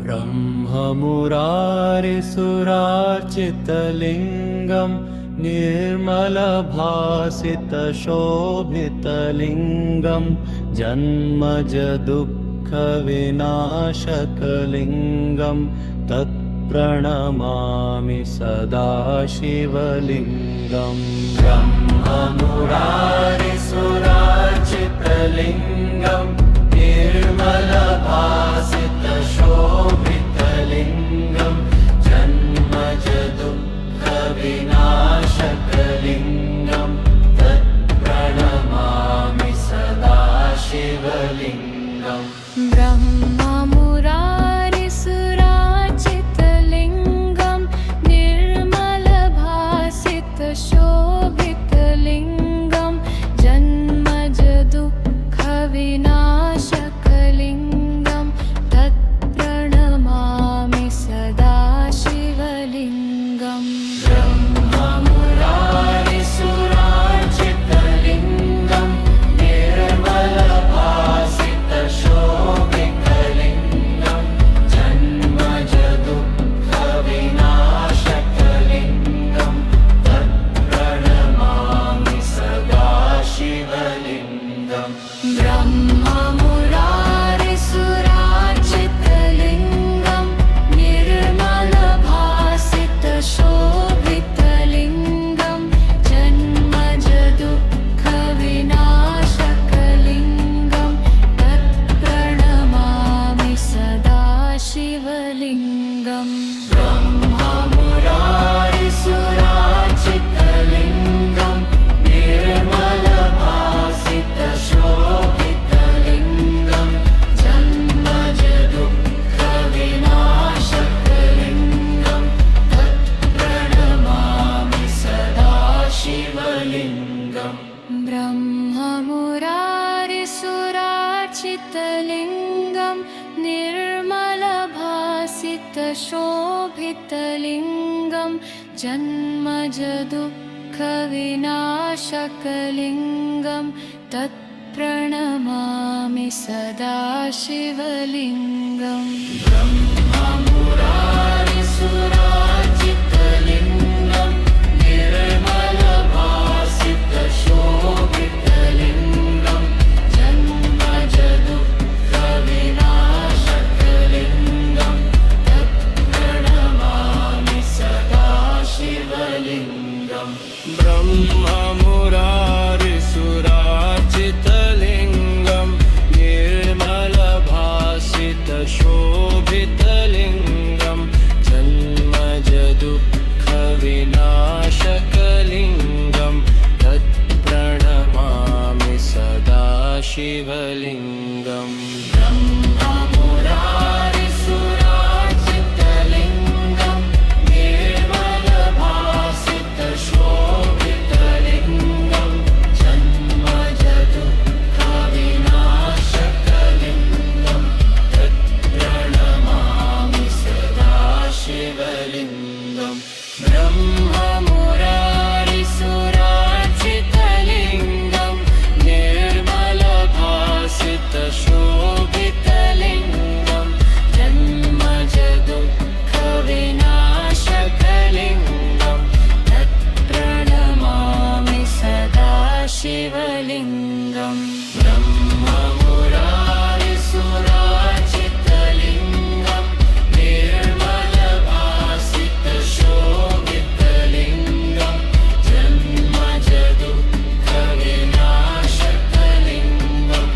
ब्रह्ममुरारिसुरार्चितलिङ्गं निर्मलभासितशोभितलिङ्गं जन्मजदुःखविनाशकलिङ्गं तत्प्रणमामि सदा शिवलिङ्गम्। ब्रह्ममुरारिसुरार्चितलिङ्गं निर्मलभासितशोभितलिङ्गं जन्मजदुःखविनाशकलिङ्गं तत्प्रणमामि सदा शिवलिङ्गम्। ब्रह्ममुरारिसुरार्चितलिङ्गं निर्मलभासितशोभितलिङ्गं जन्मजदुःखविनाशकलिङ्गं तत्प्रणमामि सदा शिवलिङ्गम्। ब्रह्ममुरारिसुरार्चितलिङ्गं निर्मलभासितशोभितलिङ्गं जन्मजदुःखविनाशकलिङ्गं तत्प्रणमामि सदा शिवलिङ्गम्। ब्रह्ममुरारिसुरार्चितलिङ्गं निर्मलभासितशोभितलिङ्गं जन्मजदुःखविनाशकलिङ्गं तत्प्रणमामि सदा शिवलिङ्गम्। ब्रह्ममुरारिसुरार्चितलिङ्गं निर्मलभासितशोभितलिङ्गं जन्मजदुःखविनाशकलिङ्गं तत्प्रणमामि सदा शिवलिङ्गम्। ब्रह्ममुरारिसुरार्चितलिङ्गं निर्मलभासितशोभितलिङ्गं जन्मजदुःखविनाशकलिङ्गं तत्प्रणमामि सदा शिवलिङ्गम्। ब्रह्ममुरारिसुरार्चितलिङ्गं निर्मलभासितशोभितलिङ्गं जन्मजदुःखविनाशकलिङ्गं तत्प्रणमामि सदा शिवलिङ्गम्। ब्रह्ममुरारिसुरार्चितलिङ्गं निर्मलभासितशोभितलिङ्गं जन्मजदुःखविनाशकलिङ्गं तत्प्रणमामि सदा शिवलिङ्गम्। ब्रह्ममुरारिसुरार्चितलिङ्गं निर्मलभासितशोभितलिङ्गं जन्मजदुःखविनाशकलिङ्गं तत्प्रणमामि सदा शिवलिङ्गम्। ब्रह्ममुरारिसुरार्चितलिङ्गं निर्मलभासितशोभितलिङ्गं जन्मजदुःखविनाशकलिङ्गं तत्प्रणमामि सदा शिवलिङ्गम्। ब्रह्ममुरारिसुरार्चितलिङ्गं निर्मलभासितशोभितलिङ्गं जन्मजदुःखविनाशकलिङ्गं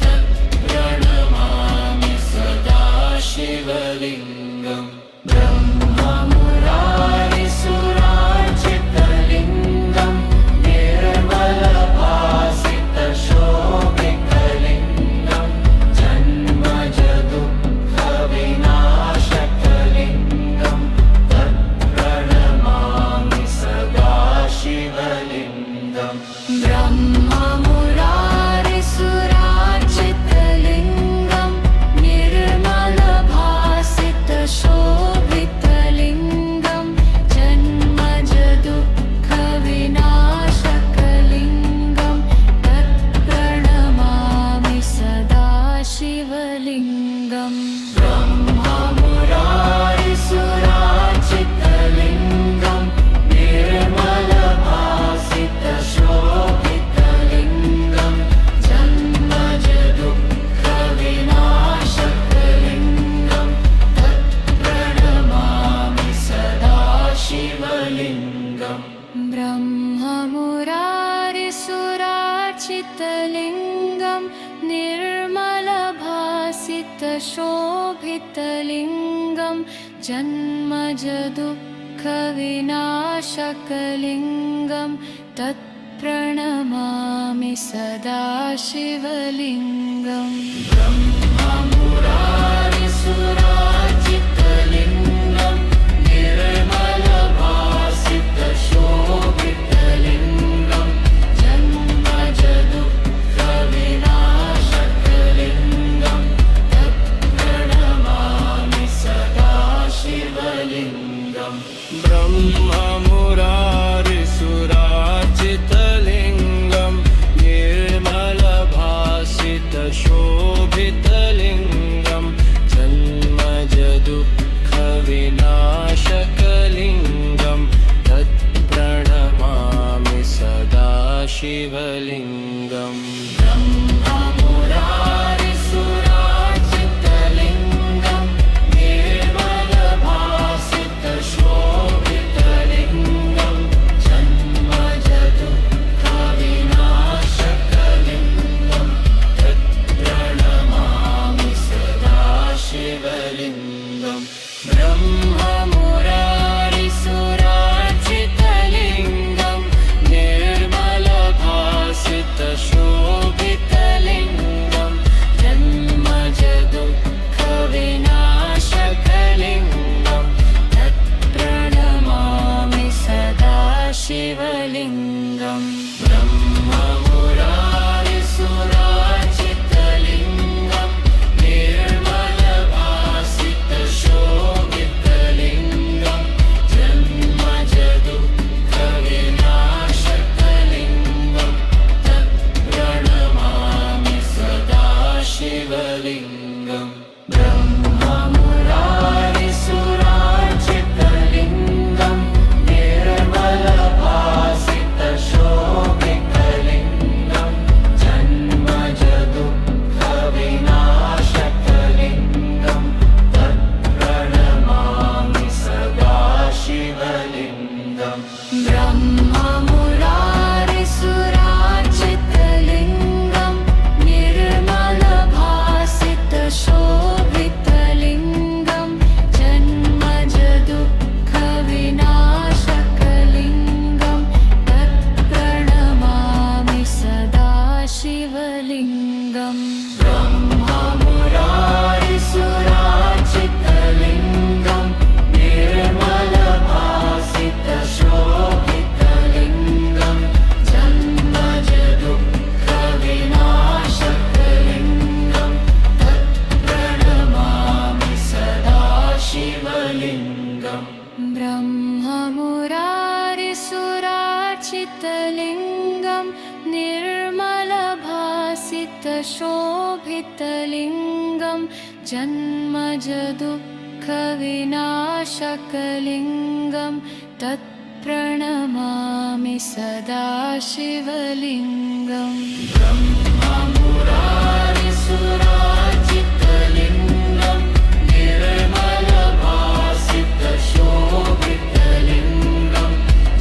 तत्प्रणमामि सदा शिवलिङ्गम्। ब्रह्ममुरारिसुरार्चितलिङ्गं निर्मलभासितशोभितलिङ्गं जन्मजदुःखविनाशकलिङ्गं तत्प्रणमामि सदा शिवलिङ्गम्। ब्रह्ममुरारिसुरार्चितलिङ्गं निर्मलभासितशोभितलिङ्गं शोभितलिङ्गं जन्मजदुःखविनाशकलिङ्गं तत्प्रणमामि सदा शिवलिङ्गम् ब्रह्ममुरारिसुरार्चितलिङ्गं निर्मलभासितशोभितलिङ्गं जन्मजदुःखविनाशकलिङ्गं तत्प्रणमामि सदा शिवलिङ्गम् ब्रह्ममुरारिसुरार्चितलिङ्गं निर्मलभासितशोभितलिङ्गं जन्मजदुःखविनाशकलिङ्गं तत्प्रणमामि सदा शिवलिङ्गम् ब्रह्ममुरारिसुरार्चितलिङ्गं निर्मलभासितशोभितलिङ्गं जन्मजदुःखविनाशकलिङ्गं तत्प्रणमामि सदा शिवलिङ्गम् ब्रह्ममुरारिसुरार्चितलिङ्गं निर्मलभासितशोभितलिङ्गं जन्मजदुःखविनाशकलिङ्गं तत्प्रणमामि सदा शिवलिङ्गम् ब्रह्ममुरारिसुरार्चितलिङ्गं निर्मलभासितशोभितलिङ्गं जन्मजदुःखविनाशकलिङ्गं तत्प्रणमामि सदा शिवलिङ्गम् ब्रह्ममुरारिसुरार्चितलिङ्गं निर्मलभासितशोभितलिङ्गं जन्मजदुःखविनाशकलिङ्गं तत्प्रणमामि सदा शिवलिङ्गम् ब्रह्ममुरारिसुरार्चितलिङ्गं निर्मलभासितशोभितलिङ्गं जन्मजदुःखविनाशकलिङ्गं तत्प्रणमामि सदा शिवलिङ्गम् ब्रह्ममुरारिसुरार्चितलिङ्गं निर्मलभासितशोभितलिङ्गं जन्मजदुःखविनाशकलिङ्गं तत्प्रणमामि सदा शिवलिङ्गम् ब्रह्ममुरारिसुरार्चितलिङ्गं निर्मलभासितशोभितलिङ्गं जन्मजदुःखविनाशकलिङ्गं तत्प्रणमामि सदा शिवलिङ्गम् ब्रह्ममुरारिसुरार्चितलिङ्गं निर्मलभासितशोभितलिङ्गं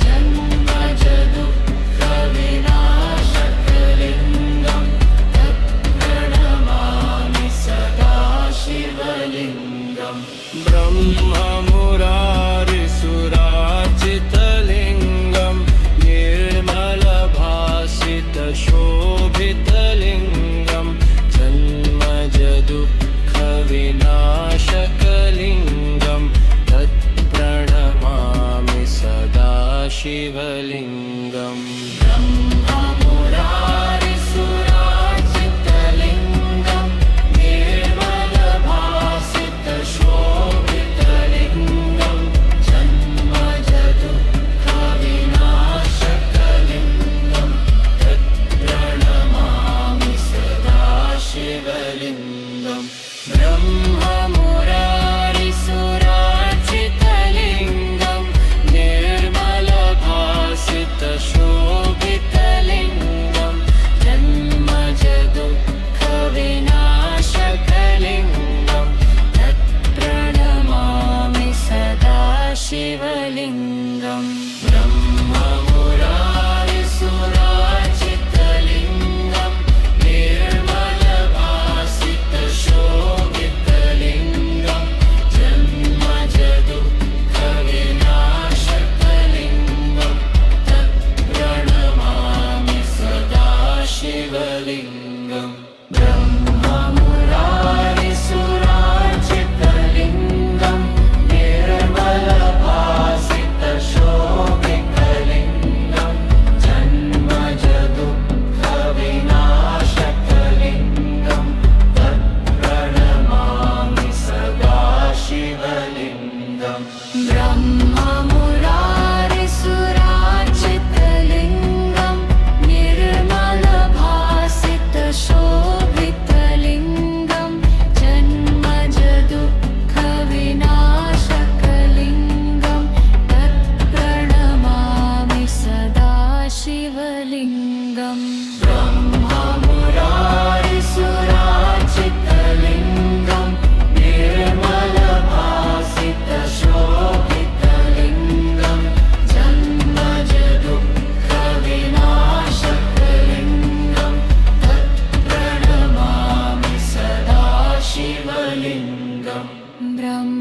जन्मजदुःखविनाशकलिङ्गं तत्प्रणमामि सदा शिवलिङ्गम् ब्रह्ममुरारिसुरार्चितलिङ्गं निर्मलभासितशोभितलिङ्गं जन्मजदुःखविनाशकलिङ्गं तत्प्रणमामि सदा शिवलिङ्गम् ब्रह्ममुरारिसुरार्चितलिङ्गं निर्मलभासितशोभितलिङ्गं जन्मजदुःखविनाशकलिङ्गं तत्प्रणमामि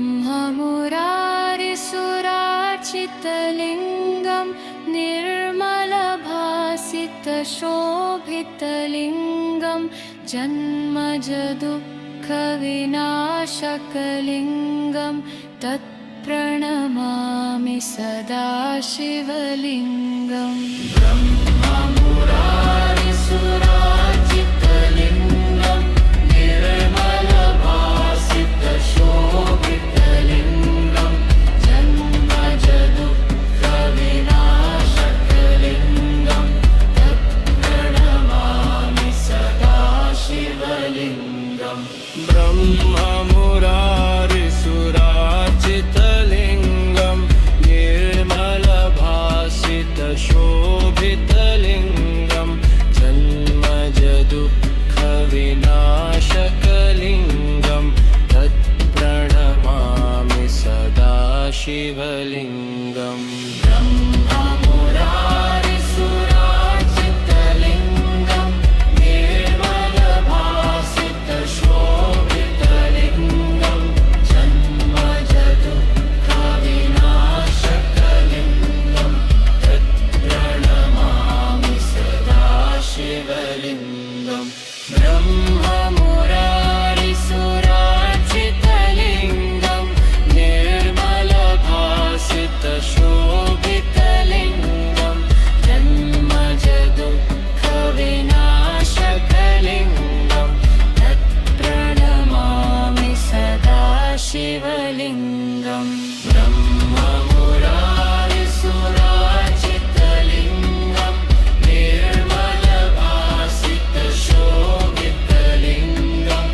ब्रह्ममुरारिसुरार्चितलिङ्गं निर्मलभासितशोभितलिङ्गं जन्मजदुःखविनाशकलिङ्गं तत्प्रणमामि सदा शिवलिङ्गम् ब्रह्ममुरारिसुरार्चितलिङ्गं निर्मलभासितशोभितलिङ्गं जन्मजदुःखविनाशकलिङ्गं तत्प्रणमामि सदा शिवलिङ्गम् ब्रह्ममुरारिसुरार्चितलिङ्गं निर्मलभासितशोभितलिङ्गं जन्मजदुःखविनाशकलिङ्गं तत्प्रणमामि सदा शिवलिङ्गम् ब्रह्ममुरारिसुरार्चितलिङ्गं निर्मलभासितशोभितलिङ्गं जन्मजदुःखविनाशकलिङ्गं तत्प्रणमामि सदा शिवलिङ्गम् ब्रह्ममुरारिसुरार्चितलिङ्गं निर्मलभासितशोभितलिङ्गं जन्मजदुःखविनाशकलिङ्गं तत्प्रणमामि सदा शिवलिङ्गम् ब्रह्ममुरारिसुरार्चितलिङ्गं निर्मलभासितशोभितलिङ्गं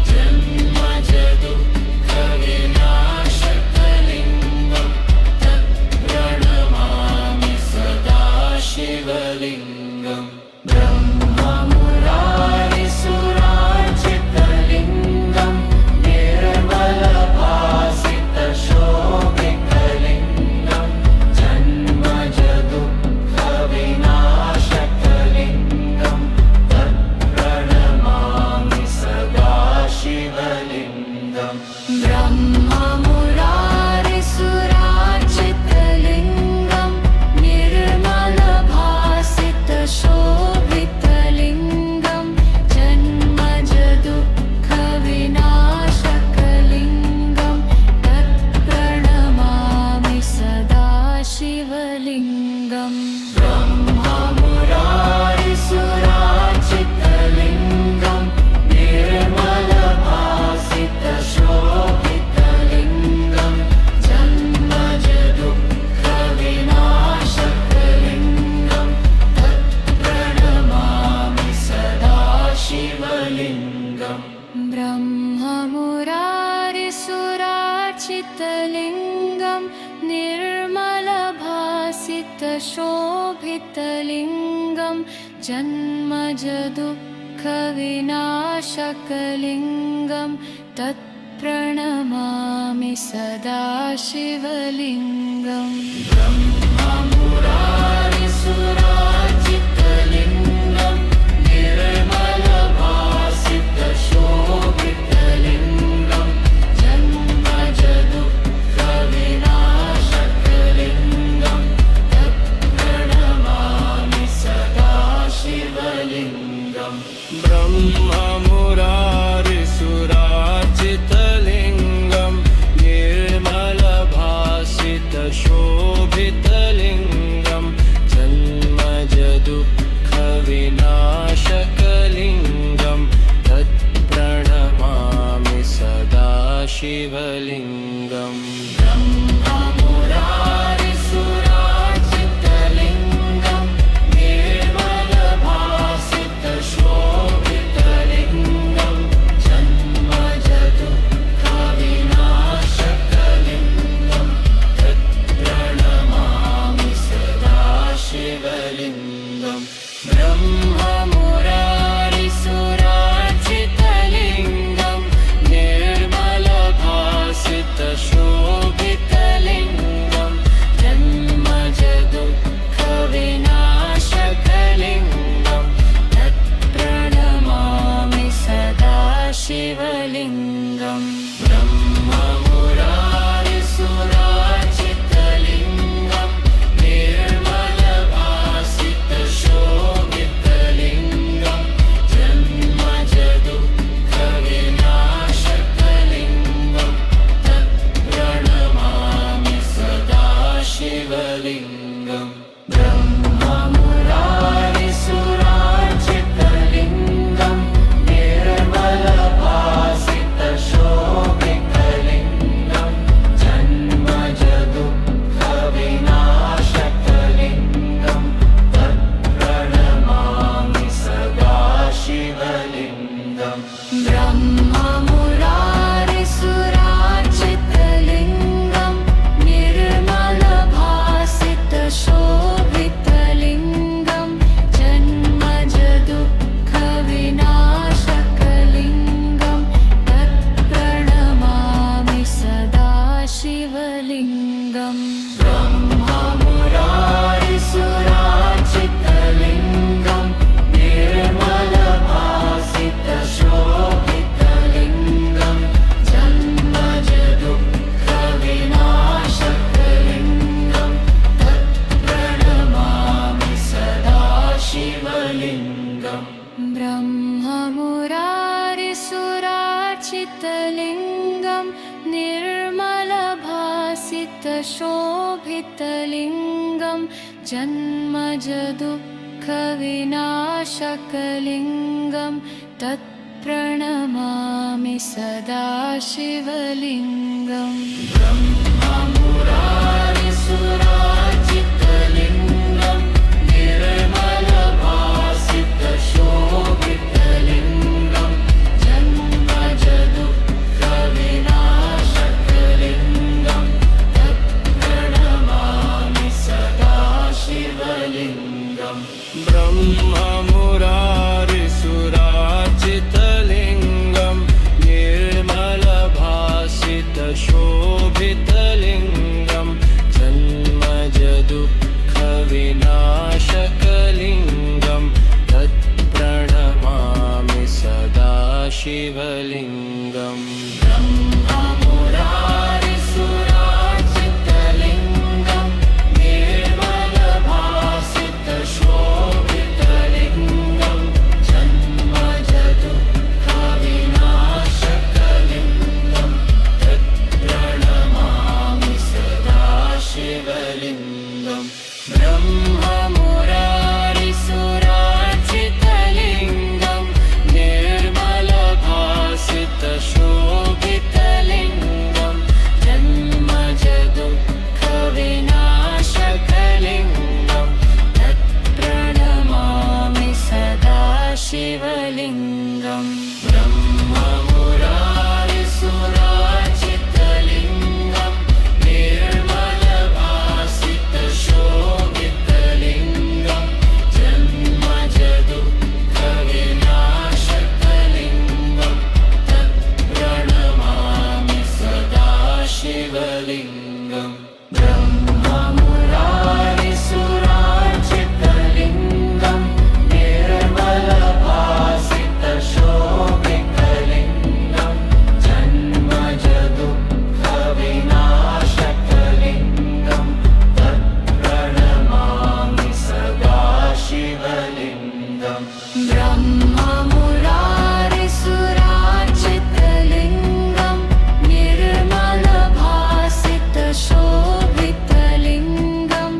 जन्मजदुःखविनाशकलिङ्गं तत्प्रणमामि सदा शिवलिङ्गम् ब्रह्ममुरारिसुरार्चितलिङ्गं निर्मलभासितशोभितलिङ्गं जन्मजदुःखविनाशकलिङ्गं तत्प्रणमामि सदा शिवलिङ्गम् ब्रह्ममुरारिसुरार्चितलिङ्गं निर्मलभासितशोभितलिङ्गं जन्मजदुःखविनाशकलिङ्गं तत्प्रणमामि सदा शिवलिङ्गम् ब्रह्ममुरारिसुरार्चितलिङ्गं निर्मलभासितशोभितलिङ्गं जन्मजदुःखविनाशकलिङ्गं तत्प्रणमामि सदा शिवलिङ्गम् ब्रह्ममुरारिसुरार्चितलिङ्गं निर्मलभासितशोभितलिङ्गं जन्मजदुःखविनाशकलिङ्गं तत्प्रणमामि सदा शिवलिङ्गम् ब्रह्ममुरारिसुरार्चितलिङ्गं निर्मलभासितशोभितलिङ्गं जन्मजदुःखविनाशकलिङ्गं तत्प्रणमामि सदा शिवलिङ्गम् ब्रह्ममुरारिसुरार्चितलिङ्गं निर्मलभासितशोभितलिङ्गं जन्मजदुःखविनाशकलिङ्गं तत्प्रणमामि सदा शिवलिङ्गम् ब्रह्ममुरारिसुरार्चितलिङ्गं निर्मलभासितशोभितलिङ्गं जन्मजदुःखविनाशकलिङ्गं तत्प्रणमामि सदा शिवलिङ्गम् ब्रह्ममुरारिसुरार्चितलिङ्गं निर्मलभासितशोभितलिङ्गं सदाशिवलिङ्गम् ब्रह्ममुरारिसुरार्चितलिङ्गं निर्मलभासितशोभितलिङ्गं जन्मजदुःखविनाशकलिङ्गं तत्प्रणमामि सदा शिवलिङ्गम् ब्रह्ममुरारिसुरार्चितलिङ्गं निर्मलभासितशोभितलिङ्गं जन्मजदुःखविनाशकलिङ्गं तत्प्रणमामि सदा शिवलिङ्गम् ब्रह्ममुरारिसुरार्चितलिङ्गं निर्मलभासितशोभितलिङ्गं जन्मजदुःखविनाशकलिङ्गं तत्प्रणमामि सदा शिवलिङ्गम् ब्रह्ममुरारिसुरार्चितलिङ्गं निर्मलभासितशोभितलिङ्गं जन्मजदुःखविनाशकलिङ्गं तत्प्रणमामि सदा शिवलिङ्गम् ब्रह्ममुरारिसुरार्चितलिङ्गं निर्मलभासितशोभितलिङ्गं जन्मजदुःखविनाशकलिङ्गं तत्प्रणमामि सदा शिवलिङ्गम् ब्रह्ममुरारिसुरार्चितलिङ्गं निर्मलभासितशोभितलिङ्गं जन्मजदुःखविनाशकलिङ्गं तत्प्रणमामि सदा शिवलिङ्गम् ब्रह्ममुरारिसुरार्चितलिङ्गं निर्मलभासितशोभितलिङ्गं जन्मजदुःखविनाशकलिङ्गं तत्प्रणमामि सदा शिवलिङ्गम् ब्रह्ममुरारिसुरार्चितलिङ्गं निर्मलभासितशोभितलिङ्गं जन्मजदुःखविनाशकलिङ्गं तत्प्रणमामि सदा शिवलिङ्गम् ब्रह्ममुरारिसुरार्चितलिङ्गं निर्मलभासितशोभितलिङ्गं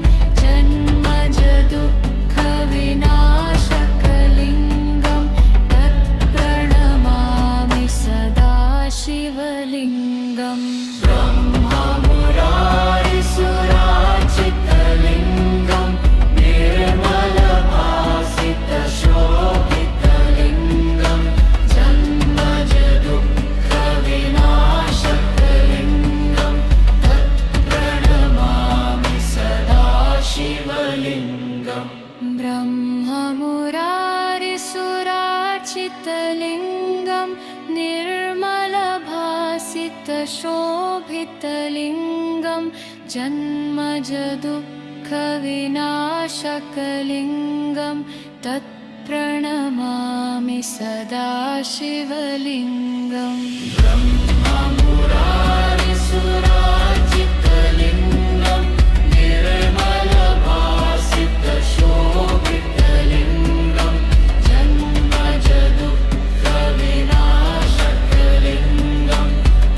जन्मजदुःखविनाशकलिङ्गं तत्प्रणमामि सदा शिवलिङ्गम् ब्रह्ममुरारिसुरार्चितलिङ्गं निर्मलभासितशोभितलिङ्गं जन्मजदुःखविनाशकलिङ्गं तत्प्रणमामि सदा शिवलिङ्गम् ब्रह्ममुरारिसुरार्चितलिङ्गं निर्मलभासितशोभितलिङ्गं जन्मजदुःखविनाशकलिङ्गं तत्प्रणमामि सदा शिवलिङ्गम् ब्रह्ममुरारिसुरार्चितलिङ्गं निर्मलभासितशोभितलिङ्गं जन्मजदुःखविनाशकलिङ्गं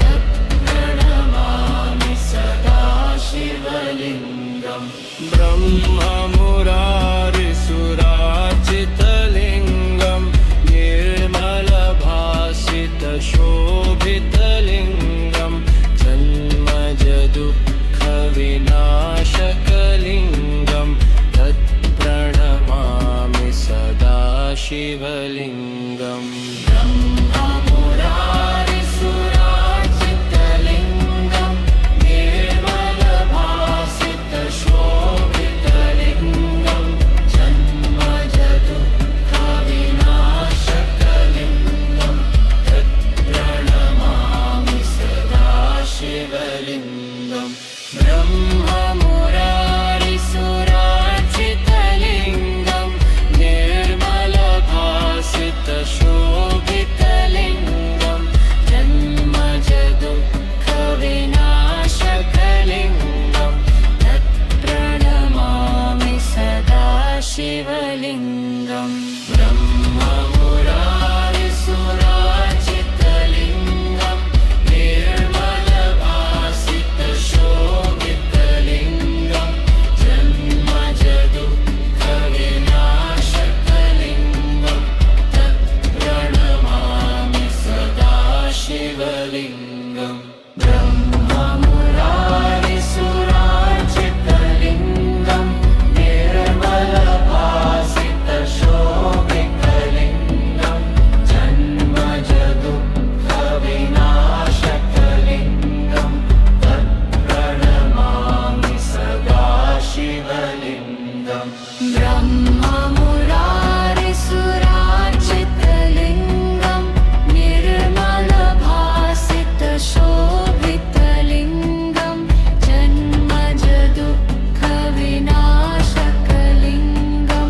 तत्प्रणमामि सदा शिवलिङ्गम् ब्रह्ममुरारिसुरार्चितलिङ्गं निर्मलभासितशोभितलिङ्गं जन्मजदुःखविनाशकलिङ्गं तत्प्रणमामि सदा शिवलिङ्गम् ब्रह्ममुरारिसुरार्चितलिङ्गं निर्मलभासितशोभितलिङ्गं जन्मजदुःखविनाशकलिङ्गं तत्प्रणमामि सदा शिवलिङ्गम् ब्रह्ममुरारिसुरार्चितलिङ्गं निर्मलभासितशोभितलिङ्गं जन्मजदुःखविनाशकलिङ्गं तत्प्रणमामि सदा शिवलिङ्गम् ब्रह्ममुरारिसुरार्चितलिङ्गं निर्मलभासितशोभितलिङ्गं जन्मजदुःखविनाशकलिङ्गं तत्प्रणमामि सदा शिवलिङ्गम् ब्रह्ममुरारिसुरार्चितलिङ्गं निर्मलभासितशोभितलिङ्गं जन्मजदुःखविनाशकलिङ्गं तत्प्रणमामि सदा शिवलिङ्गम् ब्रह्ममुरारिसुरार्चितलिङ्गं निर्मलभासितशोभितलिङ्गं जन्मजदुःखविनाशकलिङ्गं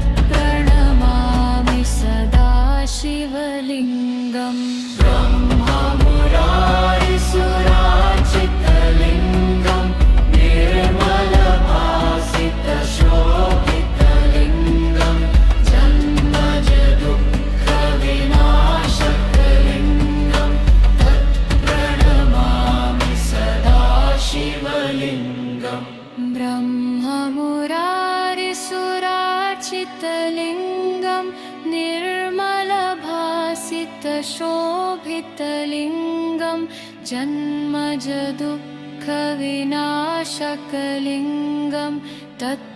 तत्प्रणमामि सदा शिवलिङ्गम् ब्रह्ममुरारिसुरार्चितलिङ्गं निर्मलभासितशोभितलिङ्गं जन्मजदुःखविनाशकलिङ्गं तत्प्रणमामि सदा शिवलिङ्गम् ब्रह्ममुरारिसुरार्चितलिङ्गं निर्मलभासितशोभितलिङ्गं जन्मजदुःखविनाशकलिङ्गं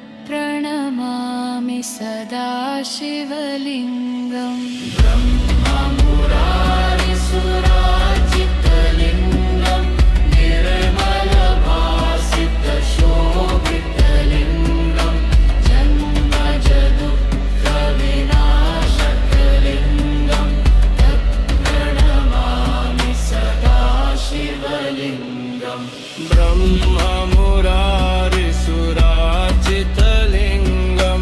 तत्प्रणमामि सदा शिवलिङ्गम् ब्रह्ममुरारिसुरार्चितलिङ्गं निर्मलभासितशोभितलिङ्गं जन्मजदुःखविनाशकलिङ्गं तत्प्रणमामि सदा शिवलिङ्गम् ब्रह्ममुरारिसुरार्चितलिङ्गं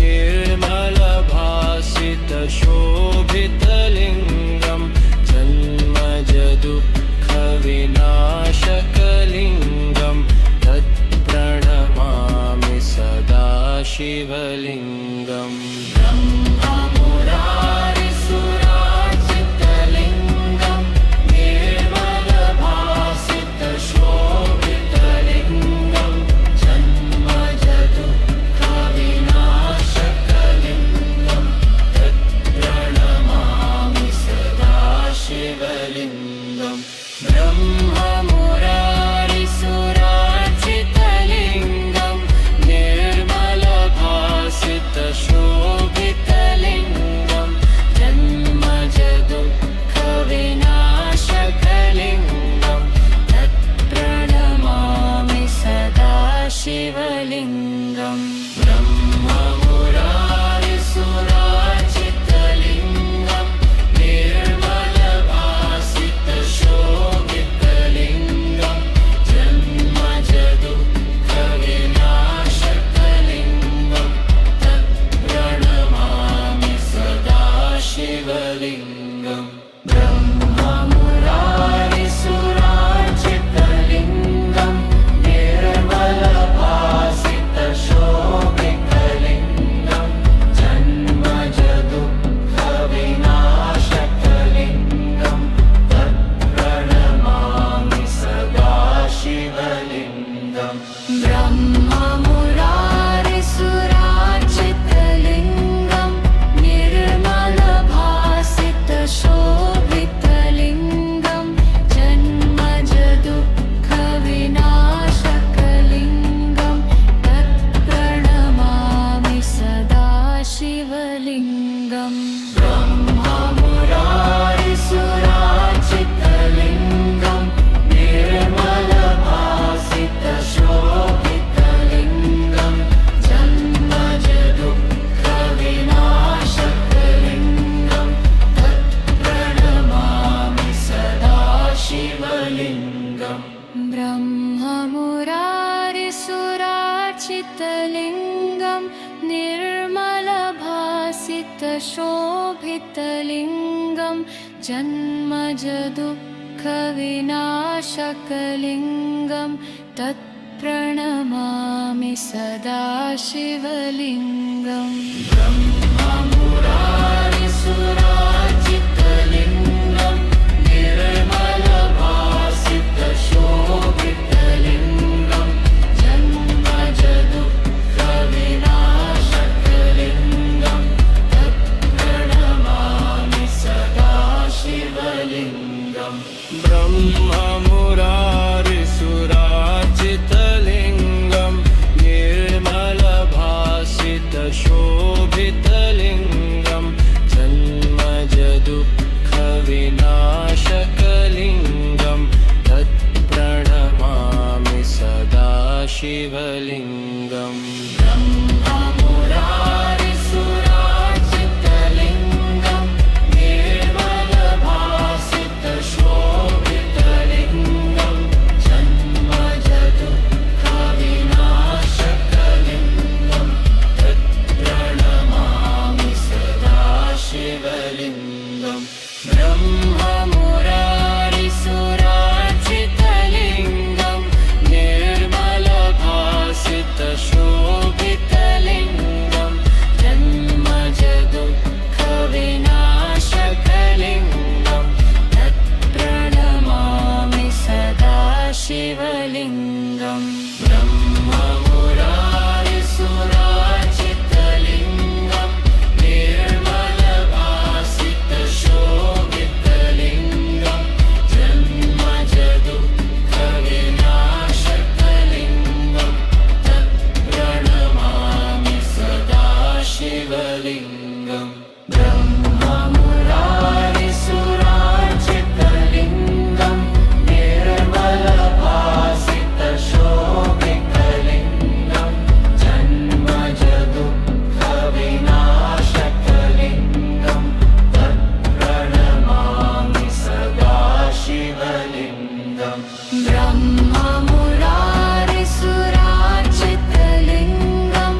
निर्मलभासितशोभितलिङ्गं जन्मजदुःखविनाशकलिङ्गं तत्प्रणमामि सदा शिवलिङ्गम् ब्रह्ममुरारिसुरार्चितलिङ्गं निर्मलभासितशोभितलिङ्गं जन्मजदुःखविनाशकलिङ्गं तत्प्रणमामि सदा शिवलिङ्गम् ब्रह्ममुरारिसुरार्चितलिङ्गं निर्मलभासितशोभितलिङ्गं जन्मजदुःखविनाशकलिङ्गं तत्प्रणमामि सदा शिवलिङ्गम् ब्रह्ममुरारिसुरार्चितलिङ्गं निर्मलभासितशोभितलिङ्गं जन्मजदुःखविनाशकलिङ्गं तत्प्रणमामि सदा शिवलिङ्गम् ब्रह्ममुरारिसुरार्चितलिङ्गं निर्मलभासितशोभितलिङ्गं जन्मजदुःखविनाशकलिङ्गं तत्प्रणमामि सदा शिवलिङ्गम् ब्रह्ममुरारिसुरार्चितलिङ्गं निर्मलभासितशोभितलिङ्गं जन्मजदुःखविनाशकलिङ्गं तत्प्रणमामि सदा शिवलिङ्गम् ब्रह्ममुरारिसुरार्चितलिङ्गं निर्मलभासितशोभितलिङ्गं ब्रह्ममुरारिसुरार्चितलिङ्गं निर्मलभासितशोभितलिङ्गं जन्मजदुःखविनाशकलिङ्गं तत्प्रणमामि सदा शिवलिङ्गम् ब्रह्ममुरारिसुरार्चितलिङ्गं निर्मलभासितशोभितलिङ्गं जन्मजदुःखविनाशकलिङ्गं तत्प्रणमामि सदा शिवलिङ्गम् ब्रह्ममुरारिसुरार्चितलिङ्गं निर्मलभासितशोभितलिङ्गं जन्मजदुःखविनाशकलिङ्गं तत्प्रणमामि सदा शिवलिङ्गम् ब्रह्ममुरारिसुरार्चितलिङ्गं निर्मलभासितशोभितलिङ्गं जन्मजदुःखविनाशकलिङ्गं तत्प्रणमामि सदा शिवलिङ्गम् ब्रह्ममुरारिसुरार्चितलिङ्गं निर्मलभासितशोभितलिङ्गं जन्मजदुःखविनाशकलिङ्गं तत्प्रणमामि सदा शिवलिङ्गम् ब्रह्ममुरारिसुरार्चितलिङ्गं निर्मलभासितशोभितलिङ्गं जन्मजदुःखविनाशकलिङ्गं तत्प्रणमामि सदा शिवलिङ्गम् ब्रह्ममुरारिसुरार्चितलिङ्गं निर्मलभासितशोभितलिङ्गं जन्मजदुःखविनाशकलिङ्गं तत्प्रणमामि सदा शिवलिङ्गम् ब्रह्ममुरारिसुरार्चितलिङ्गं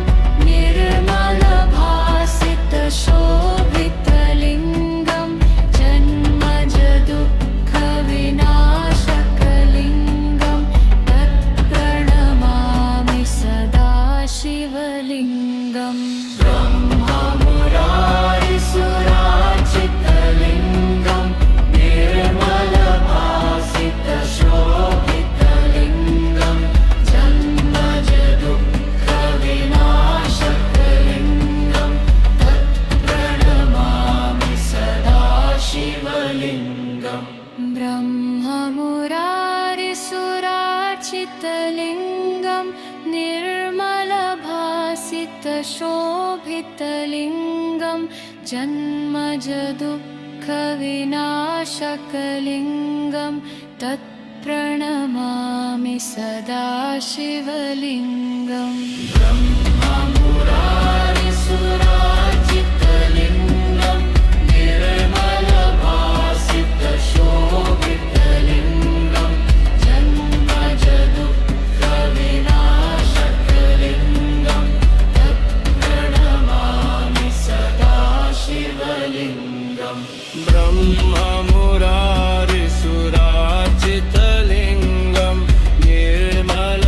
निर्मलभासितशोभितलिङ्गं जन्मजदुःखविनाशकलिङ्गं तत्प्रणमामि सदा शिवलिङ्गम् ब्रह्ममुरारिसुरार्चितलिङ्गं निर्मलभासितशोभितलिङ्गं जन्मजदुःखविनाशकलिङ्गं तत्प्रणमामि सदा शिवलिङ्गम् ब्रह्ममुरारिसुरार्चितलिङ्गं निर्मलभासितशोभितलिङ्गं जन्मजदुःखविनाशकलिङ्गं तत्प्रणमामि सदा शिवलिङ्गम् ब्रह्ममुरारिसुरार्चितलिङ्गं निर्मलभासितशोभितलिङ्गं जन्मजदुःखविनाशकलिङ्गं तत्प्रणमामि सदा शिवलिङ्गम् ब्रह्ममुरारिसुरार्चितलिङ्गं निर्मलभासित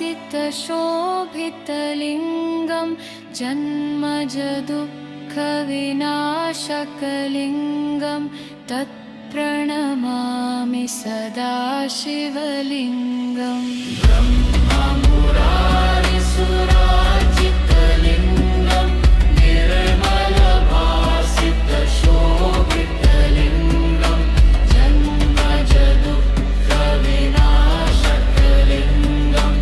जन्मजदुःखविनाशकलिङ्गं जन्मजदुःखविनाशकलिङ्गं तत्प्रणमामि सदा शिवलिङ्गम् ब्रह्ममुरारिसुरार्चितलिङ्गं निर्मलभासितशोभितलिङ्गं जन्मजदुःखविनाशकलिङ्गं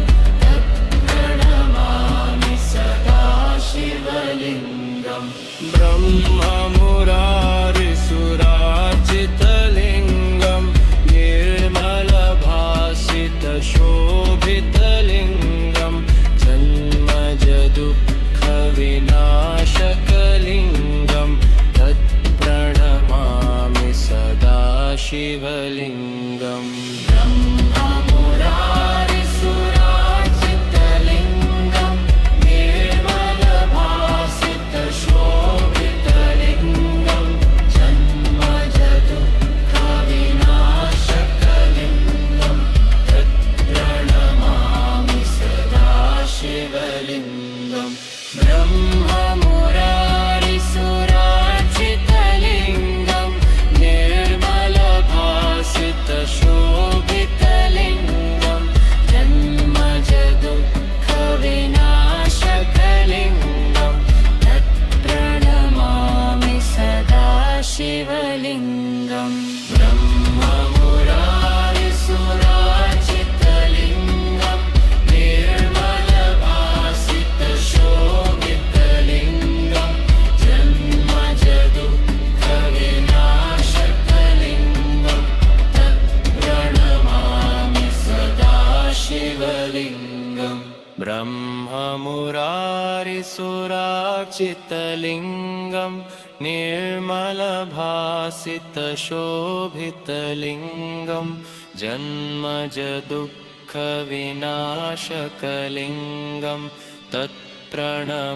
तत्प्रणमामि सदा शिवलिङ्गम् ब्रह्ममुरारिसुरार्चितलिङ्गं निर्मलभासितशोभितलिङ्गं जन्मजदुःखविनाशकलिङ्गं तत्प्रणमामि सदा शिवलिङ्गम् ब्रह्ममुरारिसुरार्चितलिङ्गं निर्मलभासितशोभितलिङ्गं जन्मजदुःखविनाशकलिङ्गं तत्प्रणमामि सदा शिवलिङ्गम् ब्रह्ममुरारिसुरार्चितलिङ्गं निर्मलभासितशोभितलिङ्गं जन्मजदुःखविनाशकलिङ्गं तत्प्रणमामि सदा शिवलिङ्गम् ब्रह्ममुरारिसुरार्चितलिङ्गं निर्मलभासितशोभितलिङ्गं जन्मजदुःखविनाशकलिङ्गं तत्प्रणमामि सदा शिवलिङ्गम् ब्रह्ममुरारिसुरार्चितलिङ्गं निर्मलभासितशोभितलिङ्गं जन्मजदुःखविनाशकलिङ्गं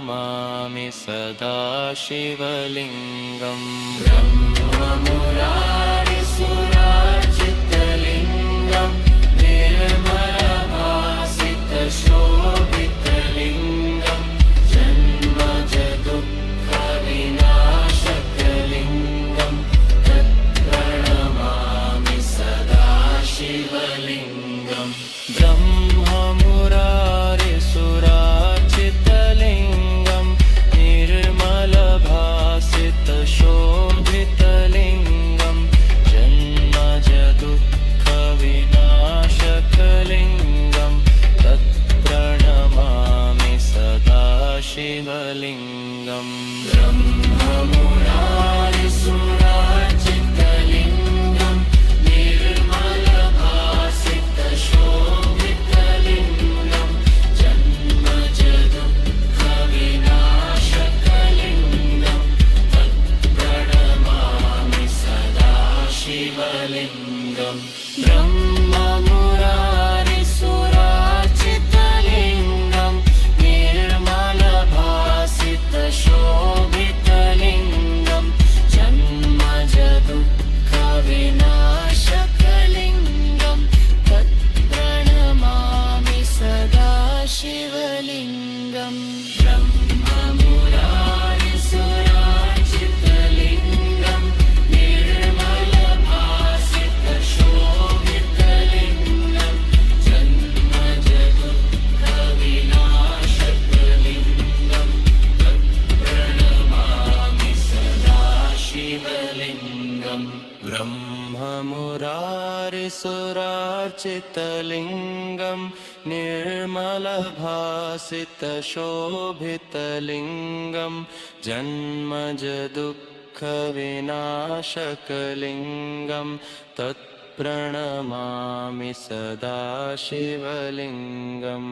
तत्प्रणमामि सदा शिवलिङ्गम् ब्रह्ममुरारिसुरार्चितलिङ्गं निर्मलभासितशोभितलिङ्गं जन्मजदुःखविनाशकलिङ्गं तत्प्रणमामि सदा शिवलिङ्गम् ब्रह्ममुरारिसुरार्चितलिङ्गं निर्मलभासितशोभितलिङ्गं जन्मजदुःखविनाशकलिङ्गं तत्प्रणमामि सदा शिवलिङ्गम् ब्रह्ममुरारिसुरार्चितलिङ्गं निर्मलभासितशोभितलिङ्गं जन्मजदुःखविनाशकलिङ्गं तत्प्रणमामि सदा शिवलिङ्गम् ब्रह्ममुरारिसुरार्चितलिङ्गं निर्मलभासितशोभितलिङ्गं जन्मजदुःखविनाशकलिङ्गं तत्प्रणमामि सदा शिवलिङ्गम् ब्रह्ममुरारिसुरार्चितलिङ्गं निर्मलभासितशोभितलिङ्गं जन्मजदुःखविनाशकलिङ्गं तत्प्रणमामि सदा शिवलिङ्गम् ब्रह्ममुरारिसुरार्चितलिङ्गं निर्मलभासितशोभितलिङ्गं जन्मजदुःखविनाशकलिङ्गं तत्प्रणमामि सदा शिवलिङ्गम्